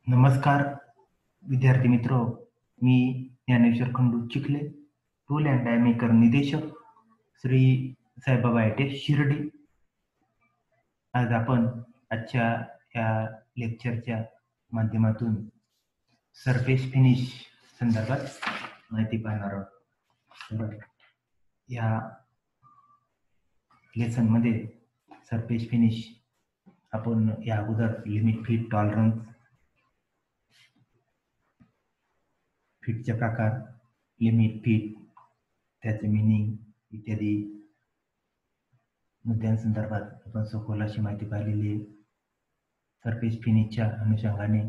नमस्कार विद्यार्थी मित्र, मी Dnyaneshwar Khandu Chikhale, tool and die maker निदेशक श्री साईबाबा आयटे शिर्डी. आज आपण आजच्या या लेक्चरच्या माध्यमातून सरफेस फिनिश संदर्भात माहिती पाहणार आहोत. या लेसन मध्ये सरफेस फिनिश आपण या अगोदर लिमिट, फिट, टॉलरन्स, फिटचे प्रकार, लिमिट, फिट, त्याचे मिनिंग इत्यादी मुद्द्यांसंदर्भात आपण सखोल अशी माहिती पाहिलेली आहे. सरफेस फिनिशच्या अनुषंगाने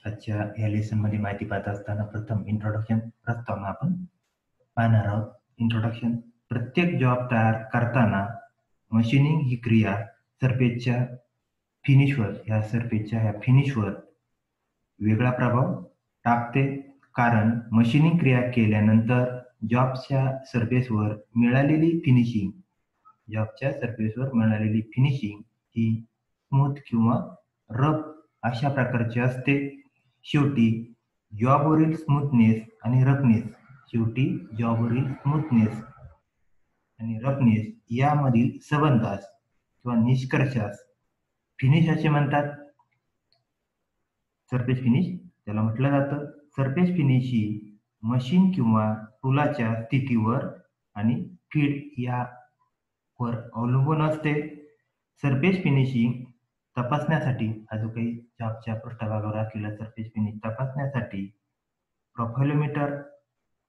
आजच्या या लेसन मध्ये माहिती पाहत असताना प्रथम इंट्रोडक्शन प्रस्तावना आपण पाहणार आहोत. इंट्रोडक्शन: प्रत्येक जॉब तयार करताना मशीनिंग ही क्रिया सरफेसच्या फिनिशवर वेगळा प्रभाव टाकते, कारण मशीनिंग क्रिया केल्यानंतर जॉबच्या सरफेसवर मिळालेली फिनिशिंग ही स्मूथ किंवा रफ अशा प्रकारची असते. शेवटी जॉबवरील स्मूथनेस आणि रफनेस यामधील संबंधास किंवा निष्कर्षास फिनिश असे म्हणतात. सरफेस फिनिश त्याला म्हटलं जातं. सरफेस फिनिश ही मशीन किंवा टूलाच्या स्थितीवर आणि फीड यावर अवलंबून असते. सरफेस फिनिशिंग तपासण्यासाठी जो काही जॉबच्या पृष्ठभागावर असलेला सरफेस फिनिश तपासण्यासाठी प्रोफाइलोमीटर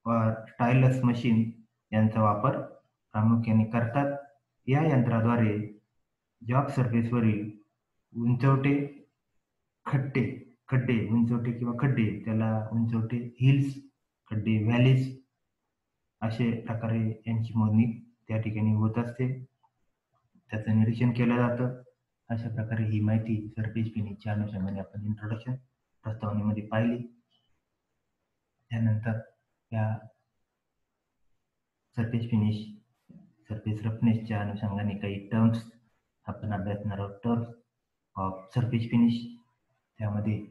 व स्टायलस मशीन यांचा वापर प्रामुख्याने करतात. या यंत्राद्वारे जॉब सरफेसवरील उंचवटे, खड्डे, त्याला उंचवटे, हिल्स, खड्डे, व्हॅलीज असे प्रकारे यांची मोजणी त्या ठिकाणी होत असते. त्याचं निरीक्षण केलं जातं. अशा प्रकारे ही माहिती सरफेस फिनिशच्या अनुषंगाने आपण इंट्रोडक्शन प्रस्तावनेमध्ये पाहिली. त्यानंतर या सरफेस रफनेसच्या अनुषंगाने काही टर्म्स आपण अभ्यासणार आहोत. Terms of surface finish. त्यामध्ये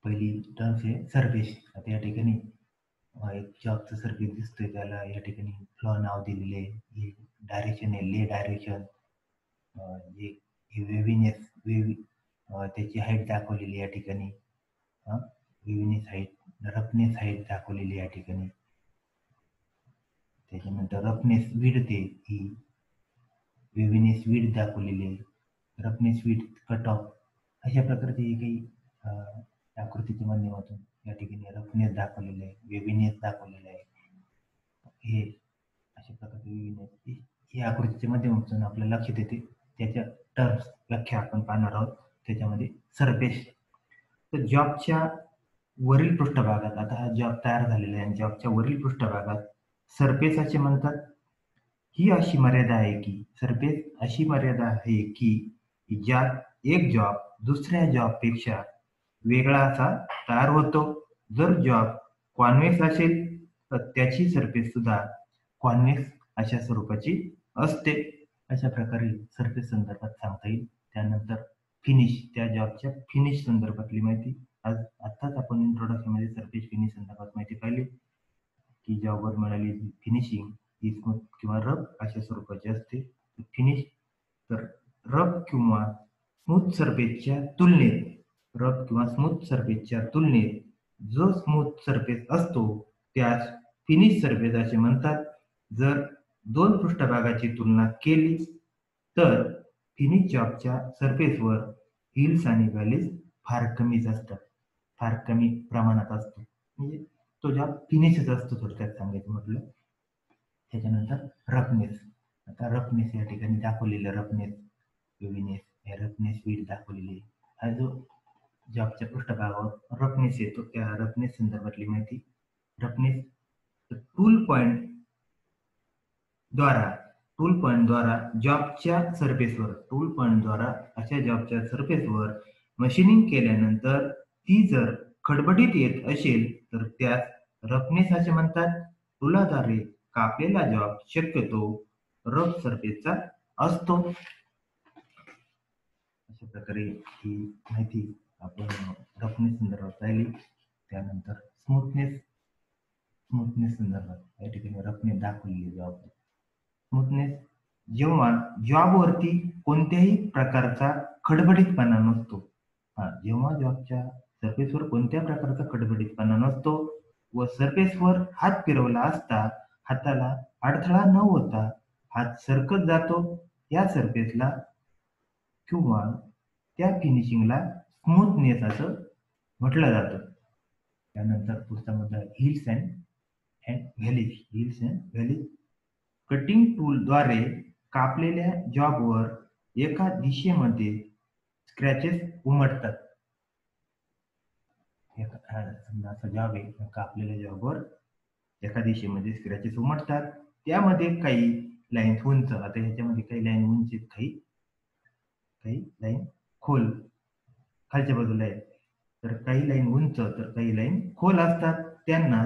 पहिली टर्म्स आहे सरफेस. आता या ठिकाणी एक जॉबचं सरफेस दिसतोय, त्याला या ठिकाणी फ्लो नाव दिलेले आहे. डायरेक्शन आहे ले डायरेक्शन. त्याची हाईट दाखवलेली या ठिकाणी. वेव्हिनेस हाईट, रफनेस हाईट दाखवलेली या ठिकाणी. त्याच्यानंतर रफनेस विड्थ ही वेव्हिनेस विड्थ दाखवलेली आहे. रफनेस विड्थ कट ऑफ अशा प्रकारचे काही आकृतीच्या माध्यमातून या ठिकाणी रफनेस दाखवलेले आहे, वेव्हिनेस दाखवलेले आहे. हे अशा प्रकारचे वेव्हिनेस ही आकृतीच्या माध्यमातून आपल्या लक्षात येते. त्याच्या टर्म्स व्याख्या आपण पाहणार आहोत. त्याच्यामध्ये सरफेस, तर जॉबच्या वरील पृष्ठभागात, आता हा जॉब तयार झालेला आहे, जॉबच्या वरील पृष्ठभागात सरफेस असे म्हणतात. ही अशी मर्यादा आहे की ज्यात एक जॉब दुसऱ्या जॉबपेक्षा वेगळा असा तयार होतो. जर जॉब कॉन्व्हेक्स असेल तर त्याची सरफेस सुद्धा कॉन्व्हेक्स अशा स्वरूपाची असते. अशा प्रकारे सरफेस संदर्भात सांगता येईल. त्यानंतर फिनिश, त्या जॉबच्या फिनिश संदर्भातली माहिती. आताच आपण इंट्रोडक्शन मध्ये सरफेस फिनिश संदर्भात माहिती पाहिली की जॉबवर मिळालेली फिनिशिंग ही स्मूथ किंवा रफ अशा स्वरूपाची असते. फिनिश, तर रफ किंवा स्मूथ सरफेसच्या तुलनेत जो स्मूथ सरफेस असतो त्यास फिनिश सरफेस असे म्हणतात. जर दोन पृष्ठभागाची तुलना केली तर फिनिश जॉबच्या सरफेसवर हिल्स आणि व्हॅलीज फार कमी प्रमाणात असतो. म्हणजे तो जॉब फिनिशच असतो, थोडक्यात सांगायचं म्हटलं. त्याच्यानंतर रफनेस. आता रफनेस या ठिकाणी दाखवलेलं रफनेस, वेव्हिनेस, रफनेस विड्थ दाखवलेली. हा जो जॉबच्या पृष्ठभागावर रफनेस येतो, त्या रफनेस संदर्भातली माहिती. रफनेस टूल पॉइंट द्वारा जॉबच्या सरफेसवर मशीनिंग केल्यानंतर ती जर खडबडीत येत असेल तर त्यास रफनेस असे म्हणतात. टूलाद्वारे कापलेला जॉब शक्यतो रफ सरफेसचा असतो. अशा प्रकारे ही माहिती आपण रफनेस संदर्भात पाहिली. त्यानंतर स्मूथनेस संदर्भात या ठिकाणी रफनेस दाखवलेली जॉब. स्मूथनेस जेव्हा जॉबवरती कोणत्याही प्रकारचा खडबडीतपणा नसतो. जेव्हा जॉबच्या सरफेसवर कोणत्या प्रकारचा खडबडीतपणा नसतो व सरफेसवर हात फिरवला असता हाताला अडथळा न होता हात सरकत जातो, या सरफेसला किंवा त्या फिनिशिंगला स्मूथनेस असं म्हटलं जातं. त्यानंतर पुढचा मुद्दा hills and valleys. Hills and valleys cutting टूलद्वारे कापलेल्या जॉबवर एका दिशेमध्ये स्क्रॅचेस उमटतात. समजा असा जॉब आहे, कापलेल्या जॉबवर एका दिशेमध्ये स्क्रॅचेस उमटतात. त्यामध्ये काही लाईन उंच, आता ह्याच्यामध्ये काही लाईन उंच आहेत, काही लाईन खोल खालच्या बाजूला आहेत. तर काही लाईन उंच तर काही लाईन खोल असतात. त्यांना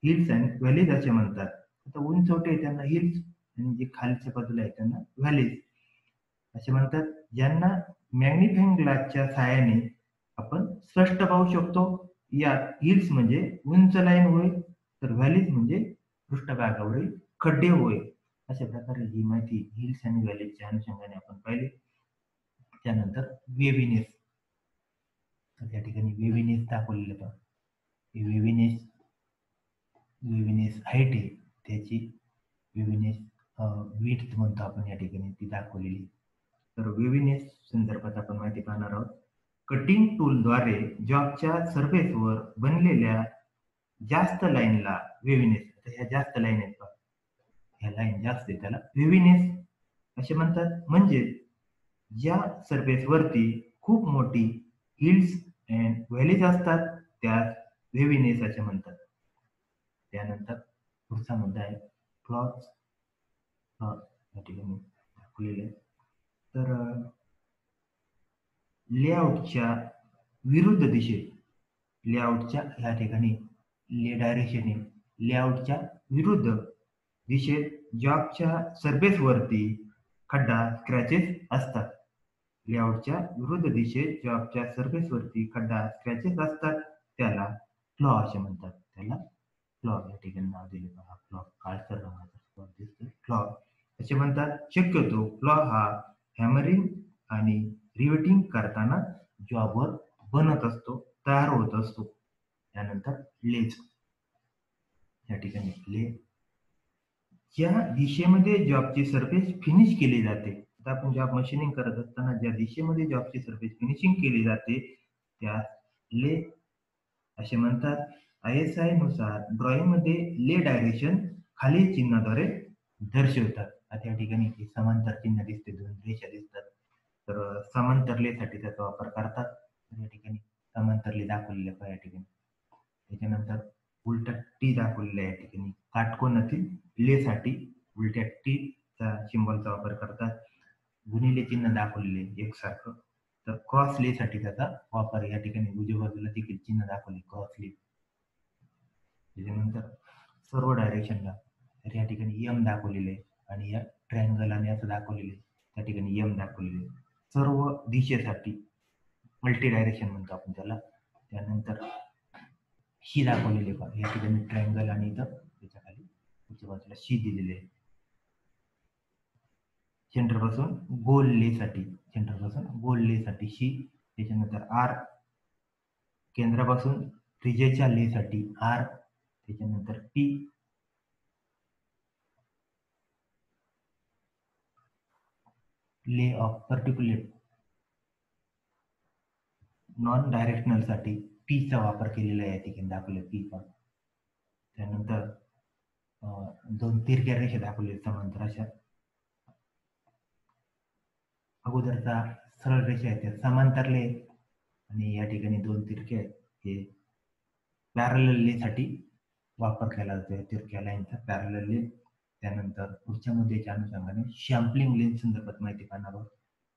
हिल्स अँड व्हॅलीज असे म्हणतात. आता उंचवटे त्यांना हिल्स आणि जे खालच्या बाजूला आहे त्यांना व्हॅलीज असे म्हणतात. ज्यांना मॅग्निफाइंग ग्लासच्या सहाय्याने आपण स्पष्ट पाहू शकतो. यात हिल्स म्हणजे उंच लाईन होय, तर व्हॅलीज म्हणजे पृष्ठभागावरील खड्डे होय. अशा प्रकारे ही माहिती हिल्स आणि व्हॅलीजच्या अनुषंगाने आपण पाहिली. त्यानंतर वेव्हीनेस. त्या ठिकाणी वेव्हीनेस दाखवलेलं पहा. वेव्हीनेस हाईट आहे, त्याची वेव्हीनेस विड्थ म्हणतो आपण या ठिकाणी, ती दाखवलेली. तर वेव्हीनेस संदर्भात आपण माहिती पाहणार आहोत. कटिंग टूलद्वारे जॉबच्या सरफेसवर बनलेल्या जास्त लाईनला वेव्हीनेस. ह्या जास्त लाईन आहेत पहा, ह्या लाईन जास्त आहे त्याला वेव्हीनेस असे म्हणतात. म्हणजे ज्या सरफेसवरती खूप मोठी हिल्स अँड व्हॅलीज असतात त्यास वेव्हीनेस असे म्हणतात. त्यानंतर पुढचा मुद्दा आहे फ्लॉज. या ठिकाणी दाखवलेले. तर लेआउटच्या विरुद्ध दिशेत, लेआउटच्या या ठिकाणी डायरेक्शन आहे, लेआउटच्या विरुद्ध दिशेत जॉबच्या सरफेसवरती खड्डा स्क्रॅचेस असतात. लेआउटच्या विरुद्ध दिशेत जॉबच्या सरफेसवरती खड्डा स्क्रॅचेस असतात, त्याला फ्लॉ असे म्हणतात. त्याला फ्लॉ या ठिकाणी नाव दिले पहा. फ्लॉ काळसर रंगाचा फ्लॉ दिसतो, फ्लॉ असे म्हणतात. शक्यतो फ्लॉ हा हॅमरिंग आणि रिवेटिंग करताना जॉबवर बनत असतो, तयार होत असतो. त्यानंतर लेज. या ठिकाणी लेज ज्या दिशेमध्ये जॉबची सरफेस फिनिश केली जाते. आता आपण जॉब मशीनिंग करत असताना ज्या दिशेमध्ये जॉबची सरफेस फिनिशिंग केली जाते त्यास ले असे म्हणतात. ISI नुसार ड्रॉइंग मध्ये ले डायरेक्शन खालील चिन्हाद्वारे दर्शवतात. आता या ठिकाणी समांतर चिन्ह दिसते, दोन रेषा दिसतात. तर समांतर ले साठी त्याचा वापर करतात. या ठिकाणी समांतर ले दाखवलेले आहे या ठिकाणी. त्याच्यानंतर उलटा टी दाखवलेला आहे या ठिकाणी. काटकोनातील ले साठी उलट्या टी चा सिंबलचा वापर करतात. गुणिले चिन्ह दाखवलेले एकसारखं. तर क्रॉस ले साठी त्याचा वापर या ठिकाणी उजव्या बाजूला देखील चिन्ह दाखवले क्रॉस ले. त्याच्यानंतर सर्व डायरेक्शनला तर या ठिकाणी एम दाखवलेले आणि या ट्रायंगल आणि असं दाखवलेले त्या ठिकाणी एम दाखवलेले. सर्व दिशेसाठी मल्टी डायरेक्शन म्हणतो आपण त्याला. त्यानंतर शी दाखवलेले पहा या ठिकाणी ट्रायंगल आणि इथं त्याच्या खाली पुढच्या बाजूला शी दिलेले आहे. सेंटरपासून गोल ले साठी शी. त्याच्यानंतर आर केंद्रापासून त्रिज्येच्या ले साठी आर. त्याच्यानंतर P lay of particulate non directional साठी पी चा वापर केलेला आहे या ठिकाणी दाखवले पी पण. त्यानंतर दोन तिरक्या रेषा दाखवले समांतर अशा. अगोदरचा सरळ रेषा आहे त्या समांतरले आणि या ठिकाणी दोन तिरके आहेत हे पॅरलल ले साठी वापर केला जातो, तिरक्या लाईनचा पॅरलल ले. त्यानंतर पुढच्या मुद्द्याच्या अनुषंगाने शॅम्पलिंग लेन संदर्भात माहिती पाहणार आहोत.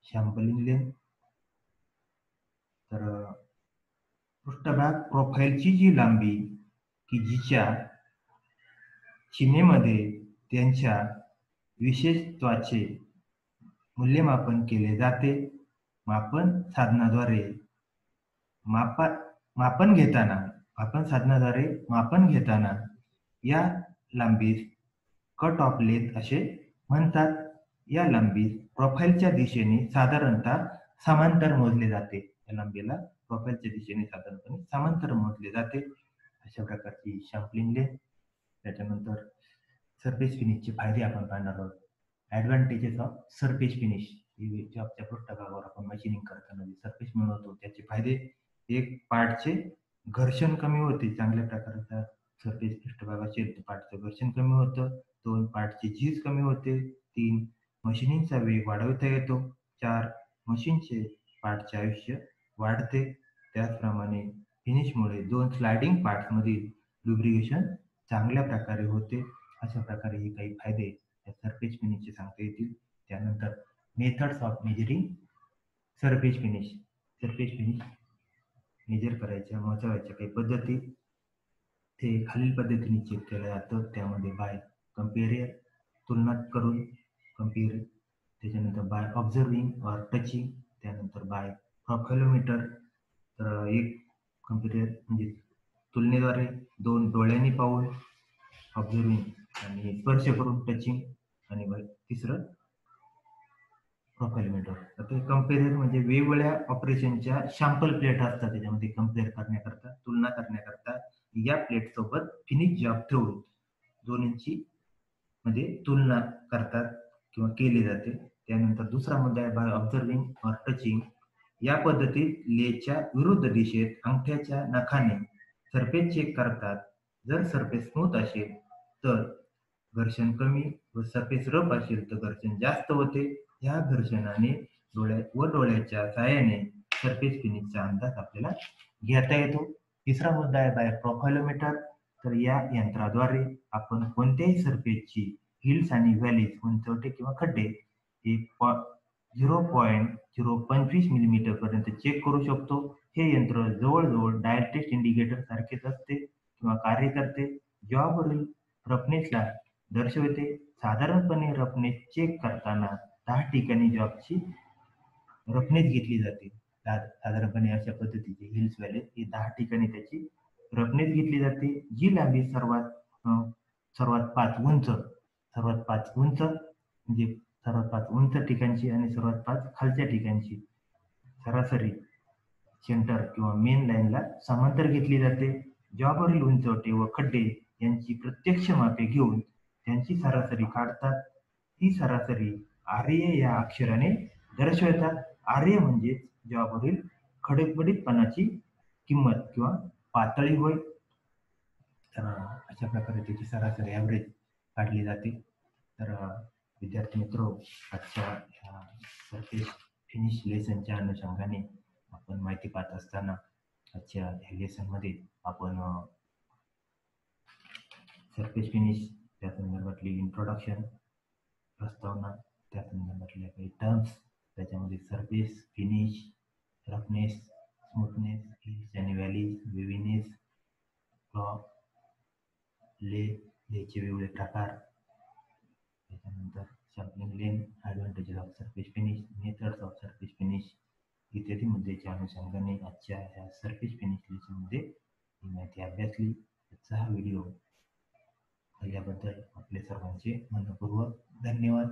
शॅम्पलिंग लेन तर पृष्ठभाग प्रोफाईलची जी लांबी की जिच्या सीमेमध्ये त्यांच्या विशेषत्वाचे मूल्यमापन केले जाते. मापन साधनाद्वारे मापा मापन घेताना मापन साधनाद्वारे मापन घेताना या लांबीस कट ऑफ लेंथ असे म्हणतात. या लांबीस प्रोफाइलच्या दिशेने साधारणतः समांतर मोजले जाते. या लांबीला प्रोफाइलच्या दिशेने साधारणपणे समांतर मोजले जाते. अशा प्रकारची शॅम्पलिंग लेंथ. त्याच्यानंतर सरफेस फिनिशचे फायदे आपण पाहणार आहोत. ॲडव्हांटेजेस ऑफ सरफेस फिनिश. जॉबच्या पृष्ठभागावर आपण मशीनिंग करताना जे सरफेस मिळवतो त्याचे फायदे. एक, पार्टचे घर्षण कमी होते. चांगल्या प्रकारचा सरफेस पृष्ठभाग असेल तर पार्टचं घर्षण कमी होतं. 2, पार्टची झीज कमी होते. 3, मशीनिंगचा वेग वाढवता येतो. 4, मशीनचे पार्टचे आयुष्य वाढते. त्याचप्रमाणे फिनिशमुळे 2 स्लायडिंग पार्ट्समधील लुब्रिकेशन चांगल्या प्रकारे होते. अशा प्रकारे हे काही फायदे या सरफेस फिनिशचे सांगता येतील. त्यानंतर methods of measuring surface finish. Surface finish measure करायच्या मोजवायच्या काही पद्धती ते खालील पद्धतीने चेक केलं जातं. त्यामध्ये बाय कम्पेरियर तुलना करून कम्पेअर, त्याच्यानंतर बाय ऑब्झर्विंग ऑर टचिंग, त्यानंतर बाय प्रोफाइलोमीटर. तर एक कम्पेरियर म्हणजे तुलनेद्वारे, 2 डोळ्यांनी पाहून ऑब्झर्विंग आणि स्पर्श करून टचिंग, आणि तिसरं प्रोफाइलोमीटर. आता कम्पेरियर म्हणजे वेगवेगळ्या ऑपरेशनच्या सॅम्पल प्लेट असतात त्याच्यामध्ये कम्पेअर करण्याकरता, तुलना करण्याकरता या प्लेट सोबत फिनिश जॉब ठेवून दोन्हींची म्हणजे तुलना करतात किंवा केली जाते. त्यानंतर दुसरा मुद्दा आहे बाय ऑब्झर्विंग ऑर टचिंग. या पद्धतीत लेच्या विरुद्ध दिशेत अंगठ्याच्या नखाने सरफेस चेक करतात. जर सरफेस स्मूथ असेल तर घर्षण कमी व सरफेस रफ असेल तर घर्षण जास्त होते. या घर्षणाने डोळ्याच्या साहाय्याने सरफेस फिनिशचा अंदाज आपल्याला घेता येतो. तिसरा मुद्दा आहे बाय प्रोफाइलोमीटर. तर या यंत्राद्वारे आपण कोणत्याही सरफेसची हिल्स आणि व्हॅलीज, उंचवटे किंवा खड्डे हे 0.025 मिलीमीटर पर्यंत चेक करू शकतो. हे यंत्र जवळजवळ डायल टेस्ट इंडिकेटर सारखेच असते किंवा कार्य करते. जॉबवरील रफनेसला दर्शवते. साधारणपणे रफनेस चेक करताना 10 ठिकाणी जॉबची रफनेस घेतली जाते. साधारणपणे अशा पद्धतीची हिल्स व्हॅली ही 10 ठिकाणी त्याची रफनेस घेतली जाते. जी लांबी सर्वात 5 उंच म्हणजे सर्वात 5 उंच ठिकाणची आणि सर्वात 5 खालच्या ठिकाणची सरासरी सेंटर किंवा मेन लाईनला समांतर घेतली जाते. जॉबवरील उंचवटे व खड्डे यांची प्रत्यक्ष मापे घेऊन त्यांची सरासरी काढतात. ही सरासरी आर्य या अक्षराने दर्शवतात. आर्य म्हणजे जॉबवरील खडबडीतपणाची किंमत किंवा पातळी होय. तर अशा प्रकारे त्याची सरासरी ॲव्हरेज काढली जाते. तर विद्यार्थी मित्रो, आजच्या ह्या सरफेस फिनिश लेसनच्या अनुषंगाने आपण माहिती पाहत असताना आजच्या ह्या लेसनमध्ये आपण सरफेस फिनिश त्या संदर्भातली इंट्रोडक्शन, प्रस्तावना, त्या संदर्भातल्या काही टर्म्स, त्याच्यामध्ये surface finish, roughness, smoothness, hills आणि व्हॅलीज, वेव्हीनेस, फ्लॉ, लेचे वेगवेगळे प्रकार, त्याच्यानंतर sampling length, advantages of surface finish, methods of surface finish इत्यादी मुद्द्याच्या अनुषंगाने आजच्या ह्या सरफेस फिनिश लेसनमध्ये ही माहिती अभ्यासली. आजचा हा व्हिडिओ पाहिल्याबद्दल आपले सर्वांचे मनःपूर्वक धन्यवाद.